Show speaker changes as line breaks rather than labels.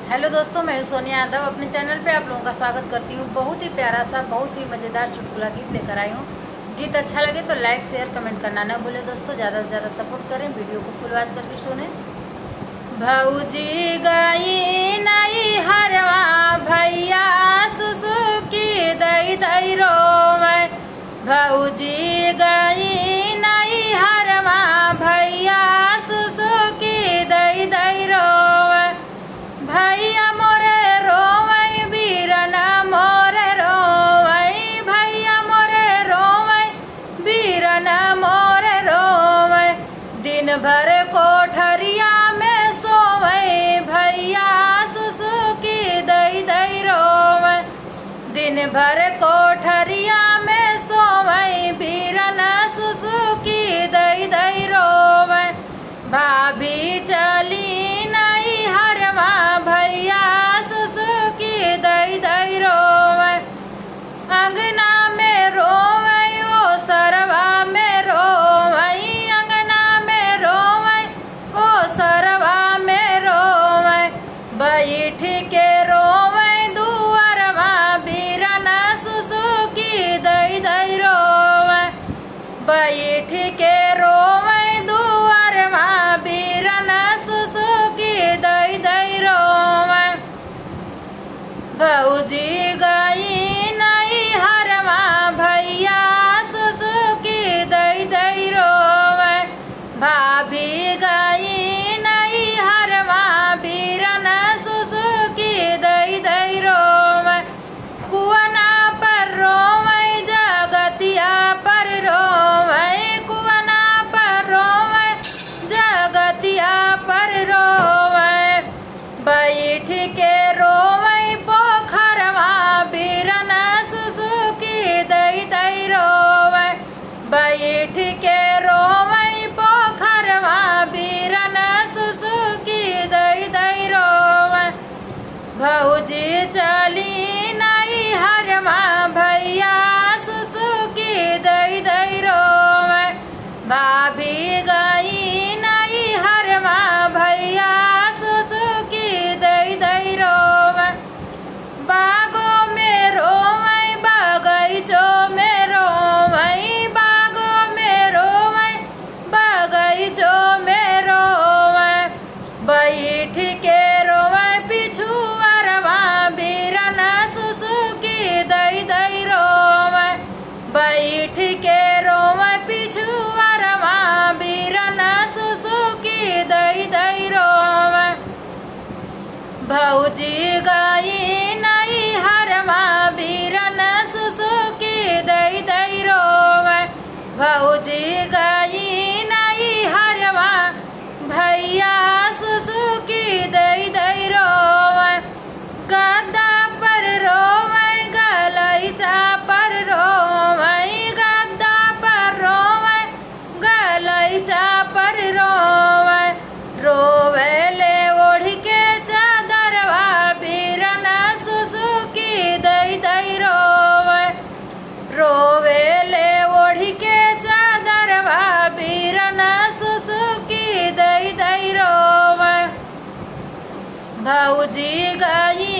Hello दोस्तों, मैं हूं सोनिया यादव। अपने चैनल पे आप लोगों का स्वागत करती हूं। बहुत ही प्यारा सा, बहुत ही मज़ेदार चुटकुला गीत लेकर आई हूं। गीत अच्छा लगे तो लाइक शेयर कमेंट करना ना भूले दोस्तों। ज़्यादा से ज़्यादा सपोर्ट करें, वीडियो को फुल वॉच करके सुने। भौजी गई नई हरवा भैया सुसुकी दई दई रोवे। भौजी गई नई हरवा भैया सुसुकी दई दई रोवे। भैया मोरे रोवै बीरना मोरे रोवै। भैया मोरे रोवै बीरना मोरे रोवै। दिन भर कोठरिया में सोवै भैया सुसुकी दई दई रोवै। दिन भर कोठरिया में सोवै बीरना सुसुकी दई दई रोवै। भाभी चली नई हरवा भैया सुसुकी दई दई रोवै। अंगना में रोवै ओ सरवा में रोवै। अंगना में रोवै ओ सरवा में रोवै। बैठ के रोवै दुअरवा बीरना सुसुकी दई दई रोवै। बैठ के रोवै दुअरवा बीरना सुसुकी दई दई रोवै। भौजी गई नई हरवा भैया सुसुकी दई दई रोवै। भाभी गई नई हरवा बीरना सुसुकी दई दई रोवै। कुआना पर रोवै जगतिया पर रोवै। कुआना पर रोवै जगतिया पर रोवै। बैठ के रोवै पोखरवा बीरना सुसुकी दई दई रोवै। बैठ के रोवै पोखरवा बीरना सुसुकी दई दई रोवै। भौजी चली नई हरवा भैया सुसुकी दई दई रोवै। भाभी गई नई हरवा भैया सुसुकी दई दई रोवै। बागों में रोवै बगैचो में रोवै। बागों में रोवै बगैचो में रोवै। बैठ के रोवै पिछुअरवा बीरना सुसुकी दई दई रोवै। बैठ के रोवै पिछुअरवा बीरना सुसुकी दई दई रोवै। भौजी गई नई हरवा बीरना सुसुकी दई दई रोवै। भौजी गई नई हरवा भैया सुसुकी दई दई रोवै। गद्दा पर रोवै गलैचा पर रोवै। गद्दा पर रोवै गलैचा पर रोवै। रोवै ले ओढ़ के चादरवा बीरना सुसुकी दई दई रोवै। रोवै ले ओढ़ के चादरवा बीरना सुसुकी दई दई रोवै। भौजी गई